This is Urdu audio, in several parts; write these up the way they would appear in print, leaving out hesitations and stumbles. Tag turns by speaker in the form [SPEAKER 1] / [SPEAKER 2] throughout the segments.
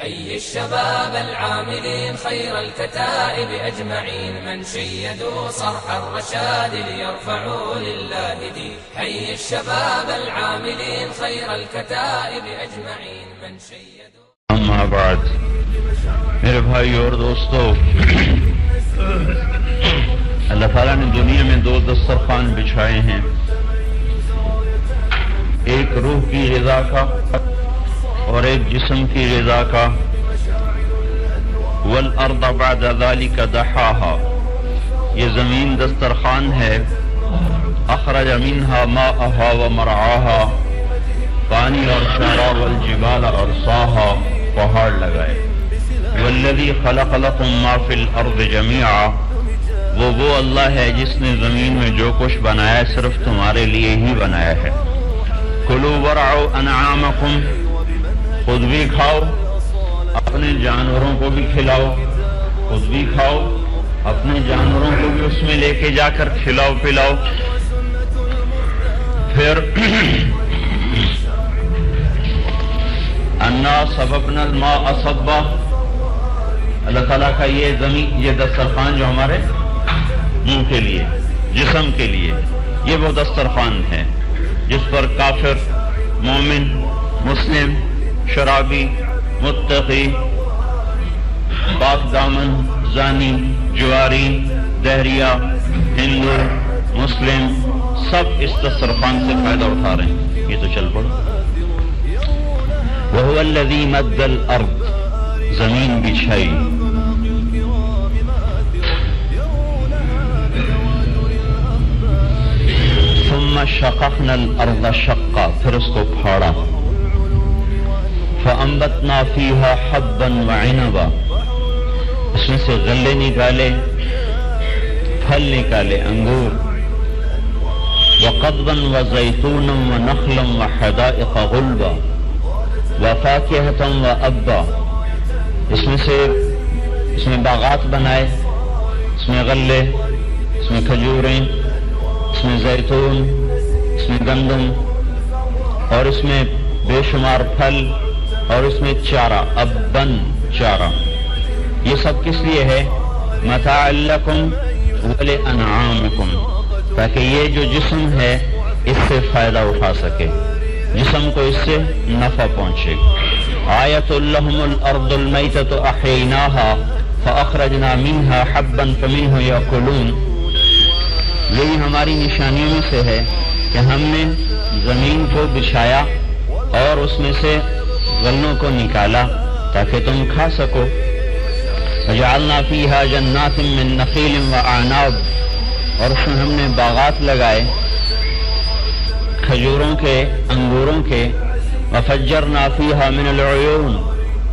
[SPEAKER 1] حي الشباب العاملين خير الكتائب أجمعين من شيدوا صرح الرشاد ليرفعوا لله دين. حي الشباب العاملين خير الكتائب أجمعين من شيدوا.
[SPEAKER 2] اما بعد، میرے بھائی اور دوستو، اللہ تعالیٰ نے دنیا میں دو دسترخوان بچھائے ہیں، ایک روح کی غذا کا اور ایک جسم کی غذا کا۔ والارض بعد ذلك دحاها، یہ زمین دسترخوان ہے۔ اخرج منها ماءها ومرعاها، پانی اور چارہ، والجبال ارساها، پہاڑ لگائے۔ والذی خلق لكم ما فی الارض جميعا، وہ اللہ ہے جس نے زمین میں جو کچھ بنایا صرف تمہارے لیے ہی بنایا ہے۔ کلوا ورعوا انعامکم، خود بھی کھاؤ، اپنے جانوروں کو بھی کھلاؤ، خود بھی کھاؤ، اپنے جانوروں کو بھی اس میں لے کے جا کر کھلاؤ پلاؤ۔ پھر انا صببنا الماء صبا، اللہ تعالیٰ کا یہ دسترخوان جو ہمارے منہ کے لیے، جسم کے لیے، یہ وہ دسترخوان ہے جس پر کافر، مومن، مسلم، شرابی، متقی، پاک دامن، زانی، جواری، دہریہ، ہندو، مسلم، سب اس دسترخوان سے فائدہ اٹھا رہے ہیں۔ یہ تو چل پڑو۔ وَهُوَ الَّذِي مَدَّ الْأَرْض، زمین بچھائی۔ ثُمَّ شَقَقْنَا الْأَرْضَ شَقًّا، پھر اس کو پھاڑا۔ فَأَنبَتْنَا فِيهَا حَبًّا وَعِنَبًا، اس میں سے غلے نکالے، پھل نکالے، انگور۔ وَقَضْبًا وَزَيْتُونًا وَنَخْلًا وَحَدَائِقَ غُلْبًا وَفَاكِهَةً وَأَبًّا، اس میں باغات بنائے، اس میں غلے، اس میں کھجوریں، اس میں زیتون، اس میں گندم، اور اس میں بے شمار پھل، اور اس میں چارہ، ابن، چارہ۔ یہ سب کس لیے ہے؟ متاع لکم ولانعامکم، تاکہ یہ جو جسم ہے اس سے فائدہ اٹھا سکے، جسم کو اس سے نفع پہنچے۔ آیۃ لہم الارض المیتۃ احییناها فاخرجنا منها حبا فمنه یاکلون، یہی ہماری نشانیوں میں سے ہے کہ ہم نے زمین کو بچھایا اور اس میں سے غلوں کو نکالا تاکہ تم کھا سکو۔ وجعلنا فیہا جنات من نخیل واعناب، اور اس میں ہم نے باغات لگائے کھجوروں کے، انگوروں کے۔ وفجرنا فیہا من العیون،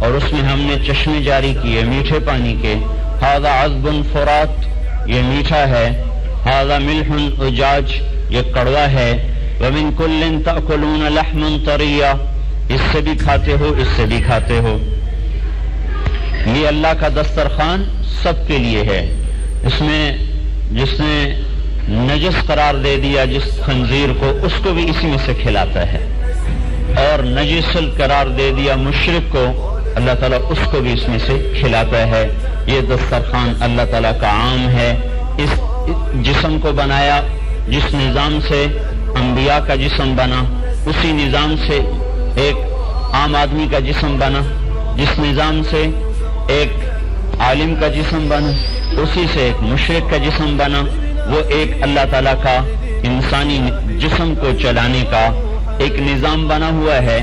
[SPEAKER 2] اور اس میں ہم نے چشمے جاری کیے میٹھے پانی کے۔ ھذا عذب فرات، یہ میٹھا ہے۔ ھذا ملح اجاج، یہ کڑوا ہے۔ ومن کل تأکلون لحما طریا، اس سے بھی کھاتے ہو، اس سے بھی کھاتے ہو۔ یہ اللہ کا دسترخوان سب کے لیے ہے۔ اس میں جس نے نجس قرار دے دیا جس خنزیر کو، اس کو بھی اسی میں سے کھلاتا ہے، اور نجس قرار دے دیا مشرک کو، اللہ تعالیٰ اس کو بھی اس میں سے کھلاتا ہے۔ یہ دسترخوان اللہ تعالیٰ کا عام ہے۔ اس جسم کو بنایا جس نظام سے انبیاء کا جسم بنا، اسی نظام سے ایک عام آدمی کا جسم بنا، جس نظام سے ایک عالم کا جسم بنا، اسی سے ایک مشرک کا جسم بنا۔ وہ ایک اللہ تعالیٰ کا انسانی جسم کو چلانے کا ایک نظام بنا ہوا ہے۔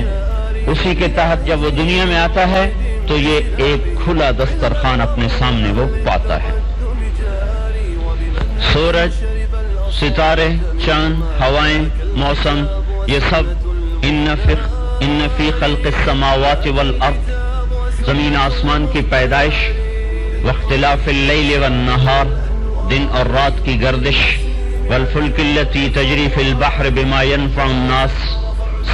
[SPEAKER 2] اسی کے تحت جب وہ دنیا میں آتا ہے تو یہ ایک کھلا دسترخوان اپنے سامنے وہ پاتا ہے۔ سورج، ستارے، چاند، ہوائیں، موسم، یہ سب ان فی خلق السماوات والارض، زمین آسمان کی پیدائش، واختلاف اللیل والنہار، دن اور رات کی گردش، والفلک التی تجری فی البحر بما ینفع الناس،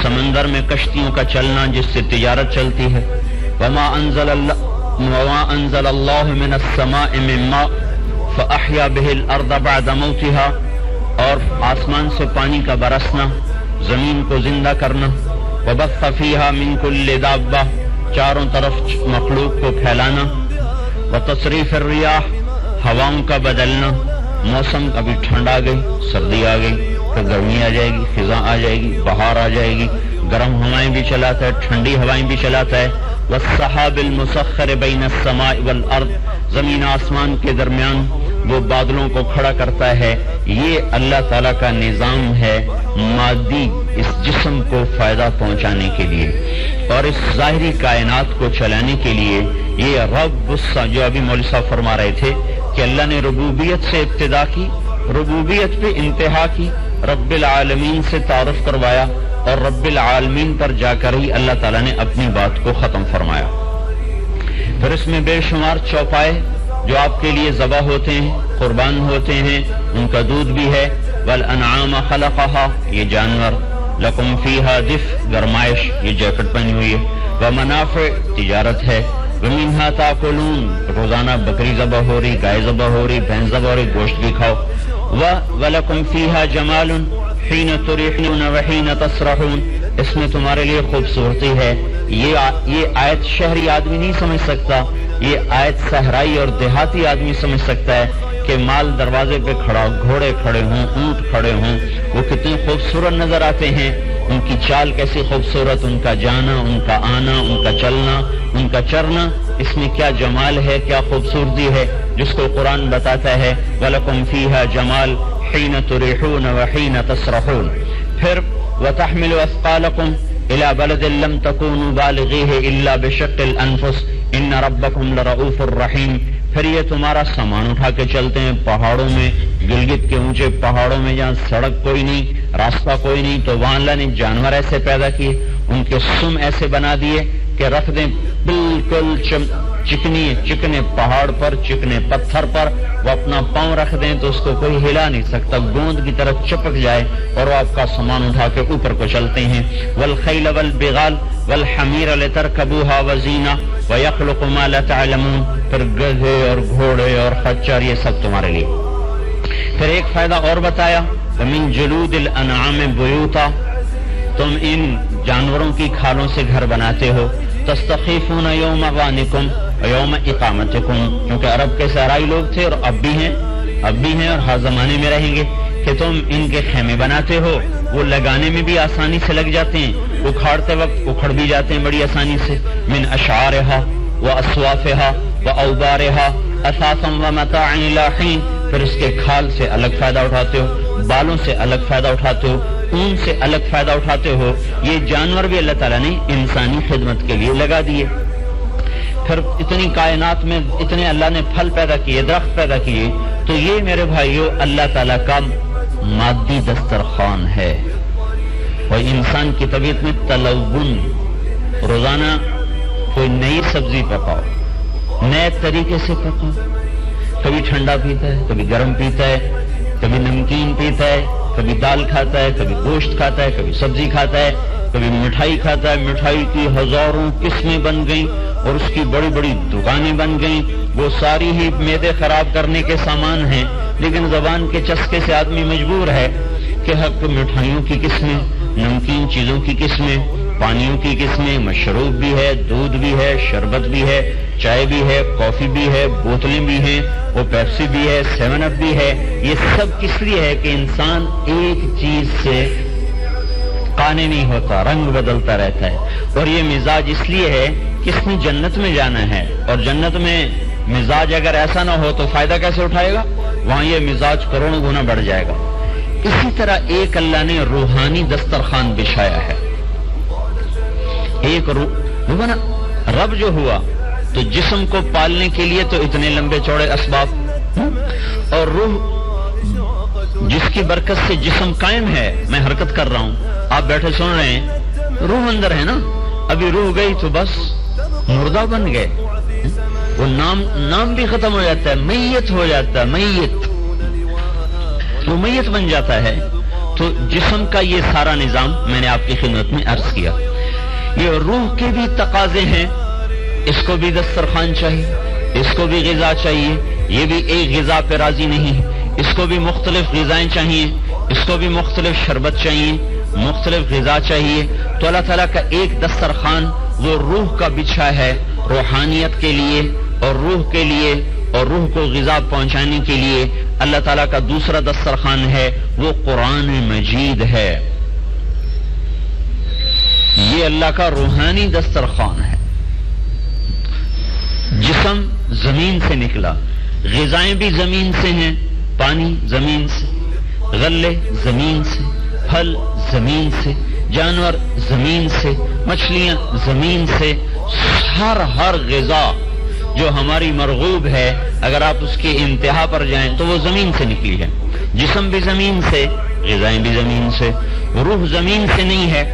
[SPEAKER 2] سمندر میں کشتیوں کا چلنا جس سے تجارت چلتی ہے۔ وما انزل اللہ من السماء من ماء فاحیا بہ الارض بعد موتها، اور آسمان سے پانی کا برسنا، زمین کو زندہ کرنا۔ وبث فیہا من کل دابہ، چاروں طرف مخلوق کو پھیلانا، وتصریف الریاح ہواؤں کا بدلنا، موسم کبھی ٹھنڈ آ گئی، سردی آ گئی، پھر گرمی آ جائے گی، خزاں آ جائے گی، بہار آ جائے گی، گرم ہوائیں بھی چلاتا ہے، ٹھنڈی ہوائیں بھی چلاتا ہے، والسحاب المسخر بین السماء والارض، زمین آسمان کے درمیان وہ بادلوں کو کھڑا کرتا ہے، یہ اللہ تعالیٰ کا نظام ہے مادی اس جسم کو فائدہ پہنچانے کے لیے، اور اس ظاہری کائنات کو چلانے کے لیے یہ رب جو ابھی مولوی صاحب فرما رہے تھے کہ اللہ نے ربوبیت سے ابتدا کی، ربوبیت پہ انتہا کی، رب العالمین سے تعارف کروایا، اور رب العالمین پر جا کر ہی اللہ تعالیٰ نے اپنی بات کو ختم فرمایا۔ پھر اس میں بے شمار چوپائے جو آپ کے لیے ذبح ہوتے ہیں، قربان ہوتے ہیں، ان کا دودھ بھی ہے، والانعام خلقہا، یہ جانور، لکم فیہا دفء، گرمائش، یہ جیکٹ پہنی ہوئی ہے، ومنافع، تجارت ہے، ومنہا تاکلون، روزانہ بکری ذبح ہو رہی، گائے ذبح ہو رہی، بھینس ذبح ہو رہی، گوشت بھی کھاؤ، وَلَكُمْ فِيهَا جَمَالٌ حِينَ تُرِيحُونَ وَحِينَ تَسْرَحُونَ، اس میں تمہارے لیے خوبصورتی ہے۔ یہ آیت شہری آدمی نہیں سمجھ سکتا، یہ آیت صحرائی اور دیہاتی آدمی سمجھ سکتا ہے کہ مال دروازے پہ کھڑا، گھوڑے کھڑے ہوں، اونٹ کھڑے ہوں، وہ کتنے خوبصورت نظر آتے ہیں، ان کی چال کیسی خوبصورت، ان کا جانا، ان کا آنا، ان کا چلنا، ان کا چرنا، اس میں کیا جمال ہے، کیا خوبصورتی ہے، جس کو قرآن بتاتا ہے وَلَكُمْ فِيهَا جَمَال حِينَ تُرِيحُونَ وَحِينَ تَسْرَحُونَ۔ پھر وَتَحْمِلُ أَثْقَالَكُمْ إِلَى بَلَدٍ لَمْ تَكُونُوا بَالِغِيهِ إِلَّا بِشِقِّ الْأَنفُسِ إِنَّ رَبَّكُمْ لَرَؤُوفٌ رَحِيمٌ۔ پھر یہ تمہارا سامان اٹھا کے چلتے ہیں پہاڑوں میں، گلگت کے اونچے پہاڑوں میں جہاں سڑک کوئی نہیں، راستہ کوئی نہیں، تو وہاں اللہ نے جانور ایسے پیدا کیے، ان کے سم ایسے بنا دیے کہ رکھ دیں بالکل چکنے پہاڑ پر، چکنے پتھر پر، وہ اپنا پاؤں رکھ دیں تو اس کو کوئی ہلا نہیں سکتا، گوند کی طرف چپک جائے، اور وہ آپ کا سامان اٹھا کے اوپر کو چلتے ہیں۔ والخیل والبغال والحمیر لترکبوها وزینہ ویخلق ما لا تعلمون، پھر گدھے اور گھوڑے اور خچر، یہ سب تمہارے لیے۔ پھر ایک فائدہ اور بتایا، ومن جلود الانعام بیوتا، تم ان جانوروں کی کھالوں سے گھر بناتے ہو، تستخیفون یوم غانکم یوم اقامتکم، کیونکہ عرب کے صحرائی لوگ تھے اور اب بھی ہیں اور ہر زمانے میں رہیں گے، کہ تم ان کے خیمے بناتے ہو، وہ لگانے میں بھی آسانی سے لگ جاتے ہیں، اکھاڑتے وقت اکھڑ بھی جاتے ہیں بڑی آسانی سے، من اشعارہا واصوافہا واوبارہا اثاثا ومتاعا الی حین، پھر اس کے کھال سے الگ فائدہ اٹھاتے ہو، بالوں سے الگ فائدہ اٹھاتے ہو، اون سے الگ فائدہ اٹھاتے ہو، یہ جانور بھی اللہ تعالیٰ نے انسانی خدمت کے لیے لگا دیے۔ پھر اتنی کائنات میں اتنے اللہ نے پھل پیدا کیے، درخت پیدا کیے، تو یہ میرے بھائیو اللہ تعالیٰ کا مادی دسترخوان ہے۔ اور انسان کی طبیعت میں تلون، روزانہ کوئی نئی سبزی پکاؤ، نئے طریقے سے پکاؤ، کبھی ٹھنڈا پیتا ہے، کبھی گرم پیتا ہے، کبھی نمکین پیتا ہے، کبھی دال کھاتا ہے، کبھی گوشت کھاتا ہے، کبھی سبزی کھاتا ہے، کبھی مٹھائی کھاتا ہے، مٹھائی کی ہزاروں قسمیں بن گئیں اور اس کی بڑی بڑی دکانیں بن گئیں، وہ ساری ہی معدے خراب کرنے کے سامان ہیں، لیکن زبان کے چسکے سے آدمی مجبور ہے کہ حق مٹھائیوں کی قسمیں، نمکین چیزوں کی قسمیں، پانیوں کی قسمیں، مشروب بھی ہے، دودھ بھی ہے، شربت بھی ہے، چائے بھی ہے، کافی بھی ہے، بوتلیں بھی ہیں، وہ پیپسی بھی ہے، 7 اپ بھی ہے، یہ سب کس لیے ہے کہ انسان ایک چیز سے قانع نہیں ہوتا، رنگ بدلتا رہتا ہے، اور یہ مزاج اس لیے ہے کہ اس نے جنت میں جانا ہے، اور جنت میں مزاج اگر ایسا نہ ہو تو فائدہ کیسے اٹھائے گا؟ وہاں یہ مزاج کروڑوں گنا بڑھ جائے گا۔ اسی طرح ایک اللہ نے روحانی دسترخوان بچھایا ہے، ایک رب جو ہوا تو جسم کو پالنے کے لیے تو اتنے لمبے چوڑے اسباب، اور روح جس کی برکت سے جسم قائم ہے، میں حرکت کر رہا ہوں، آپ بیٹھے سن رہے ہیں، روح اندر ہے نا، ابھی روح گئی تو بس مردہ بن گئے، وہ نام بھی ختم ہو جاتا ہے، میت ہو جاتا ہے، میت، وہ میت بن جاتا ہے۔ تو جسم کا یہ سارا نظام میں نے آپ کی خدمت میں عرض کیا، یہ روح کے بھی تقاضے ہیں، اس کو بھی دسترخوان چاہیے، اس کو بھی غذا چاہیے، یہ بھی ایک غذا پہ راضی نہیں، اس کو بھی مختلف غذائیں چاہیے، اس کو بھی مختلف شربت چاہیے، مختلف غذا چاہیے، تو اللہ تعالیٰ کا ایک دسترخوان وہ روح کا بچھا ہے روحانیت کے لیے اور روح کے لیے اور روح کو غذا پہنچانے کے لیے اللہ تعالیٰ کا دوسرا دسترخوان ہے، وہ قرآن مجید ہے۔ یہ اللہ کا روحانی دسترخوان ہے۔ جسم زمین سے نکلا، غذائیں بھی زمین سے ہیں، پانی زمین سے، غلے زمین سے، پھل زمین سے، جانور زمین سے، مچھلیاں زمین سے، ہر غذا جو ہماری مرغوب ہے اگر آپ اس کی انتہا پر جائیں تو وہ زمین سے نکلی ہے۔ جسم بھی زمین سے، غذائیں بھی زمین سے، روح زمین سے نہیں ہے۔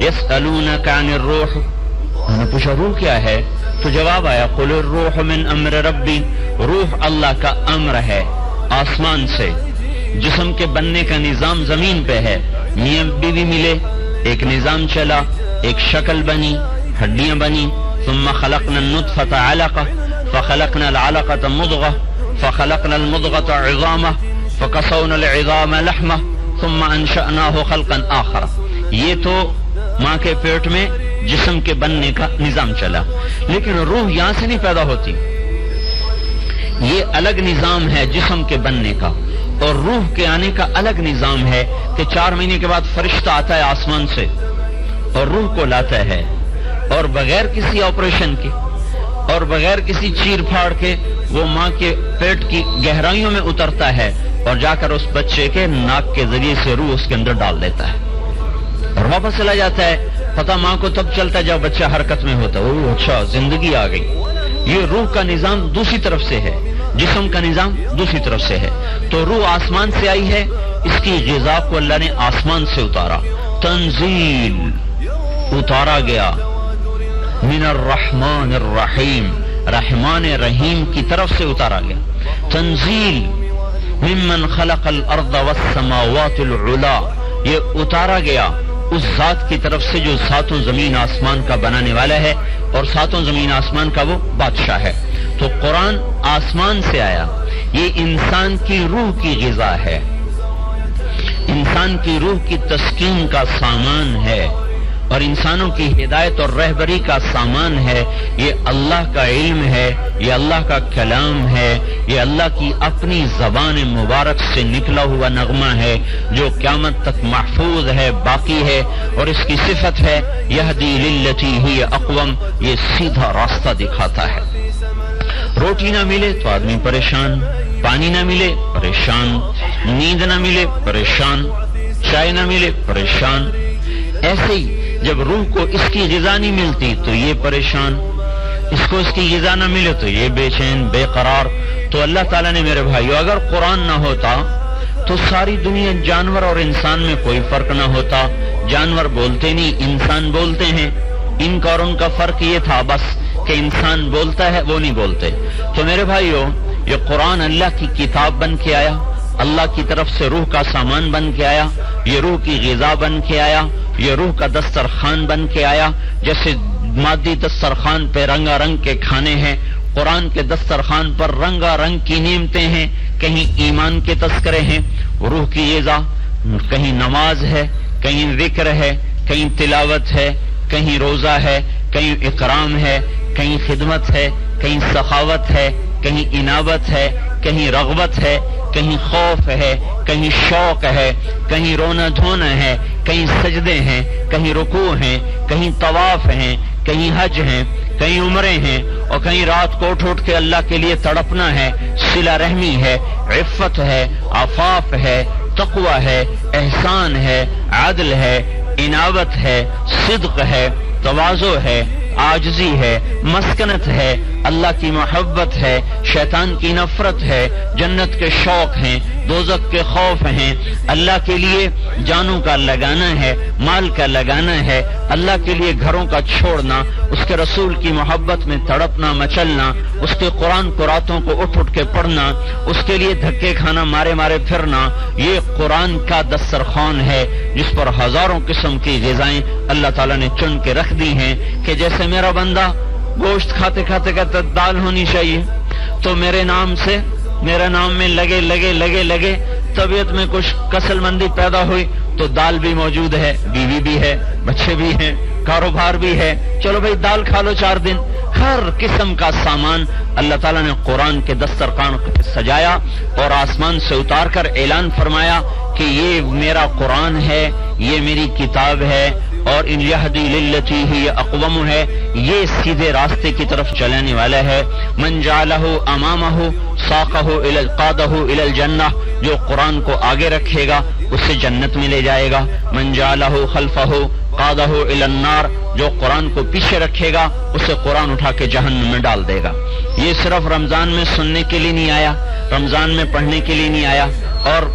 [SPEAKER 2] یسألونک عن الروح، انہوں نے پوچھا روح کیا ہے؟ تو جواب آیا قل الروح من امر ربی، روح اللہ کا امر ہے آسمان سے۔ جسم کے بننے کا نظام زمین پہ ہے، میاں بیوی ملے، ایک نظام چلا، ایک شکل بنی، ہڈیاں بنی، ثم خلقنا النطفة علقة فخلقنا العلقة مضغة فخلقنا المضغة عظاما فكسونا العظام لحمة ثم انشأناه خلقا آخر۔ یہ تو ماں کے پیٹ میں جسم کے بننے کا نظام چلا، لیکن روح یہاں سے نہیں پیدا ہوتی، یہ الگ نظام ہے جسم کے بننے کا، اور روح کے آنے کا الگ نظام ہے کہ 4 مہینے کے بعد فرشتہ آتا ہے آسمان سے اور روح کو لاتا ہے، اور بغیر کسی آپریشن کے اور بغیر کسی چیر پھاڑ کے وہ ماں کے پیٹ کی گہرائیوں میں اترتا ہے اور جا کر اس بچے کے ناک کے ذریعے سے روح اس کے اندر ڈال دیتا ہے اور واپس چلا جاتا ہے۔ پتہ ماں کو تب چلتا ہے جب بچہ حرکت میں ہوتا ہے، اوہ اچھا زندگی آ گئی۔ یہ روح کا نظام دوسری طرف سے ہے، جسم کا نظام دوسری طرف سے ہے۔ تو روح آسمان سے آئی ہے، اس کی غذا کو اللہ نے آسمان سے اتارا، تنزیل اتارا گیا من الرحمن الرحیم، رحمان رحیم کی طرف سے اتارا گیا، تنزیل ممن خلق الارض والسماوات العلا، یہ اتارا گیا اس ذات کی طرف سے جو ساتوں زمین آسمان کا بنانے والا ہے اور ساتوں زمین آسمان کا وہ بادشاہ ہے۔ تو قرآن آسمان سے آیا، یہ انسان کی روح کی غذا ہے، انسان کی روح کی تسکین کا سامان ہے اور انسانوں کی ہدایت اور رہبری کا سامان ہے۔ یہ اللہ کا علم ہے، یہ اللہ کا کلام ہے، یہ اللہ کی اپنی زبان مبارک سے نکلا ہوا نغمہ ہے جو قیامت تک محفوظ ہے، باقی ہے، اور اس کی صفت ہے یہدی للتی ہی اقوم، یہ سیدھا راستہ دکھاتا ہے۔ روٹی نہ ملے تو آدمی پریشان، پانی نہ ملے پریشان، نیند نہ ملے پریشان، چائے نہ ملے پریشان۔ ایسے ہی جب روح کو اس کی غذا نہیں ملتی تو یہ پریشان، اس کو اس کی غذا نہ ملے تو یہ بے چین بے قرار۔ تو اللہ تعالیٰ نے میرے بھائیو اگر قرآن نہ ہوتا تو ساری دنیا جانور اور انسان میں کوئی فرق نہ ہوتا۔ جانور بولتے نہیں، انسان بولتے ہیں، ان کا اور ان کا فرق یہ تھا بس کہ انسان بولتا ہے وہ نہیں بولتے۔ تو میرے بھائیو یہ قرآن اللہ کی کتاب بن کے آیا، اللہ کی طرف سے روح کا سامان بن کے آیا، یہ روح کی غذا بن کے آیا، یہ روح کا دسترخوان بن کے آیا۔ جیسے مادی دسترخوان پہ رنگا رنگ کے کھانے ہیں، قرآن کے دسترخوان پر رنگا رنگ کی نعمتیں ہیں، کہیں ایمان کے تذکرے ہیں، روح کی غذا، کہیں نماز ہے، کہیں ذکر ہے، کہیں تلاوت ہے، کہیں روزہ ہے، کہیں اکرام ہے، کہیں خدمت ہے، کہیں سخاوت ہے، کہیں انابت ہے، کہیں رغبت ہے، کہیں خوف ہے، کہیں شوق ہے، کہیں رونا دھونا ہے، کہیں سجدے ہیں، کہیں رکوع ہیں، کہیں طواف ہیں، کہیں حج ہیں، کہیں عمرے ہیں، اور کہیں رات کو اٹھ کے اللہ کے لیے تڑپنا ہے، صلہ رحمی ہے، عفت ہے، عفاف ہے، تقوی ہے، احسان ہے، عدل ہے، انابت ہے، صدق ہے، تواضع ہے، عاجزی ہے، مسکنت ہے، اللہ کی محبت ہے، شیطان کی نفرت ہے، جنت کے شوق ہیں، دوزخ کے خوف ہیں، اللہ کے لیے جانوں کا لگانا ہے، مال کا لگانا ہے، اللہ کے لیے گھروں کا چھوڑنا، اس کے رسول کی محبت میں تڑپنا مچلنا، اس کے قرآن کو راتوں کو اٹھ کے پڑھنا، اس کے لیے دھکے کھانا مارے مارے پھرنا، یہ قرآن کا دسترخوان ہے جس پر ہزاروں قسم کی غذائیں اللہ تعالیٰ نے چن کے رکھ دی ہیں کہ جیسے میرا بندہ گوشت کھاتے کھاتے کہتا دال ہونی چاہیے، تو میرے نام میں لگے طبیعت میں کچھ کسل مندی پیدا ہوئی تو دال بھی موجود ہے، بیوی بھی ہے، بچے بھی ہیں، کاروبار بھی ہے، چلو بھائی دال کھا لو 4 دن، ہر قسم کا سامان اللہ تعالیٰ نے قرآن کے دسترخوان سجایا اور آسمان سے اتار کر اعلان فرمایا کہ یہ میرا قرآن ہے، یہ میری کتاب ہے، اور ان یہدی للتی ہی اقوم ہے، یہ سیدھے راستے کی طرف چلانے والا ہے۔ من جعلہ امامہ ساقہ قادہ الی الجنہ، جو قرآن کو آگے رکھے گا اسے جنت میں لے جائے گا۔ من جعلہ خلفہ قادہ الی النار، جو قرآن کو پیچھے رکھے گا اسے قرآن اٹھا کے جہنم میں ڈال دے گا۔ یہ صرف رمضان میں سننے کے لیے نہیں آیا، رمضان میں پڑھنے کے لیے نہیں آیا، اور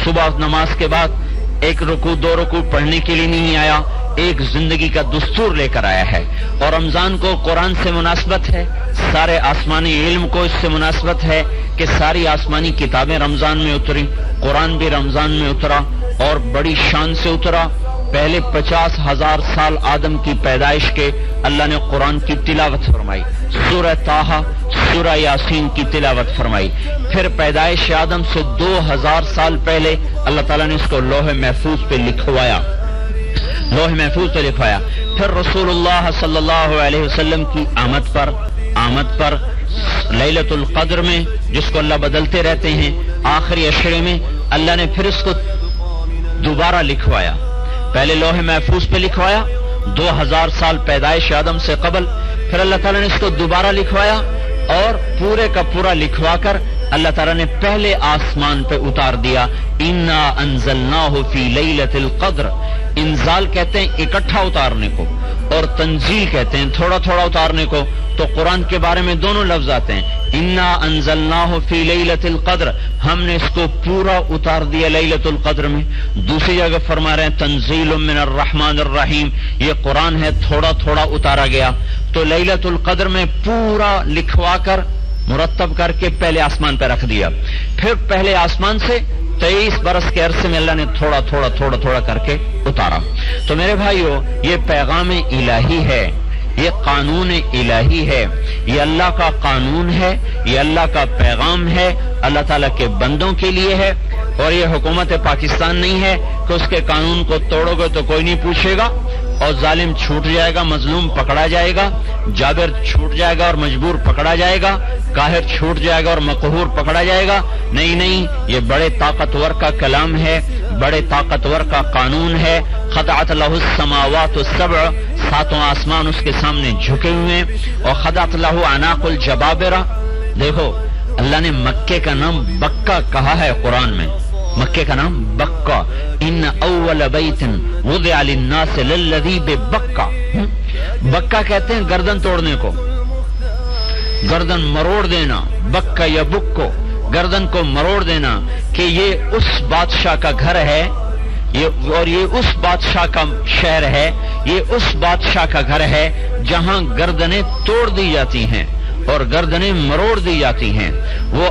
[SPEAKER 2] صبح نماز کے بعد 1 رکوع 2 رکوع پڑھنے کے لیے نہیں آیا، ایک زندگی کا دستور لے کر آیا ہے۔ اور رمضان کو قرآن سے مناسبت ہے، سارے آسمانی علم کو اس سے مناسبت ہے کہ ساری آسمانی کتابیں رمضان میں اتری، قرآن بھی رمضان میں اترا اور بڑی شان سے اترا۔ پہلے 50,000 سال آدم کی پیدائش کے اللہ نے قرآن کی تلاوت فرمائی، سورہ طٰہٰ، سورہ یاسین کی تلاوت فرمائی۔ پھر پیدائش آدم سے 2000 سال پہلے اللہ تعالیٰ نے اس کو لوح محفوظ پہ لکھوایا، لوح محفوظ پہ لکھوایا۔ پھر رسول اللہ صلی اللہ علیہ وسلم کی آمد پر لیلۃ القدر میں، جس کو اللہ بدلتے رہتے ہیں، آخری عشرے میں اللہ نے پھر اس کو دوبارہ لکھوایا۔ پہلے لوح محفوظ پہ لکھوایا 2000 سال پیدائش آدم سے قبل، پھر اللہ تعالیٰ نے اس کو دوبارہ لکھوایا اور پورے کا پورا لکھوا کر اللہ تعالیٰ نے پہلے آسمان پہ اتار دیا۔ انا انزلناہ فی لیلۃ القدر، انزال کہتے ہیں اکٹھا اتارنے کو، اور تنزیل کہتے ہیں تھوڑا تھوڑا اتارنے کو، تو قرآن کے بارے میں دونوں لفظ آتے ہیں۔ انا انزلناہ فی لیلۃ القدر، ہم نے اس کو پورا اتار دیا لیلۃ القدر میں۔ دوسری جگہ فرما رہے ہیں تنزیل من الرحمن الرحیم، یہ قرآن ہے تھوڑا تھوڑا اتارا گیا۔ تو لیلۃ القدر میں پورا لکھوا کر مرتب کر کے پہلے آسمان پہ رکھ دیا، پھر پہلے آسمان سے 23 برس کے عرصے میں اللہ نے تھوڑا تھوڑا تھوڑا تھوڑا کر کے اتارا۔ تو میرے بھائیو، یہ پیغام الہی ہے، یہ قانون الہی ہے، یہ اللہ کا قانون ہے، یہ اللہ کا پیغام ہے، اللہ تعالیٰ کے بندوں کے لیے ہے۔ اور یہ حکومت پاکستان نہیں ہے کہ اس کے قانون کو توڑو گے تو کوئی نہیں پوچھے گا اور ظالم چھوٹ جائے گا، مظلوم پکڑا جائے گا، جابر چھوٹ جائے گا اور مجبور پکڑا جائے گا، قاہر چھوٹ جائے گا اور مقہور پکڑا جائے گا۔ نہیں نہیں، یہ بڑے طاقتور کا کلام ہے، بڑے طاقتور کا قانون ہے۔ خضعت لہ السماوات السبع، 7 آسمان اس کے سامنے جھکے ہوئے ہیں، اور خضعت لہ اعناق الجبابرہ۔ دیکھو اللہ نے مکے کا نام بکہ کہا ہے قرآن میں، مکے کا نام بکہ، ان اول بیت وضع للناس للذی ببکہ۔ بکہ کہتے ہیں گردن توڑنے کو، گردن مروڑ دینا، بکہ یا بکو، گردن کو مروڑ دینا، کہ یہ اس بادشاہ کا گھر ہے، اور یہ اس بادشاہ کا شہر ہے، یہ اس بادشاہ کا گھر ہے جہاں گردنیں توڑ دی جاتی ہیں اور گردنیں مروڑ دی جاتی ہیں۔ وہ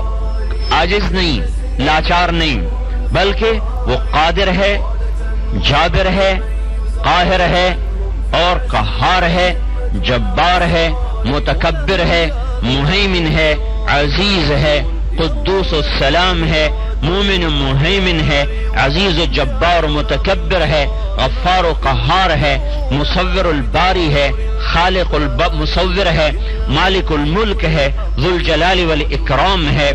[SPEAKER 2] عاجز نہیں، لاچار نہیں، بلکہ وہ قادر ہے، جابر ہے، قاہر ہے اور قہار ہے، جبار ہے، متکبر ہے، مہیمن ہے، عزیز ہے، قدوس و سلام ہے، مومن و مہیمن ہے، عزیز و جبار و متکبر ہے، غفار و قہار ہے، مصور الباری ہے، خالق مصور ہے، مالک الملک ہے، ذو الجلال والاکرام ہے۔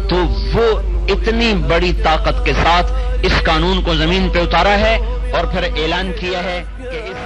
[SPEAKER 2] تو وہ اتنی بڑی طاقت کے ساتھ اس قانون کو زمین پہ اتارا ہے اور پھر اعلان کیا ہے کہ اس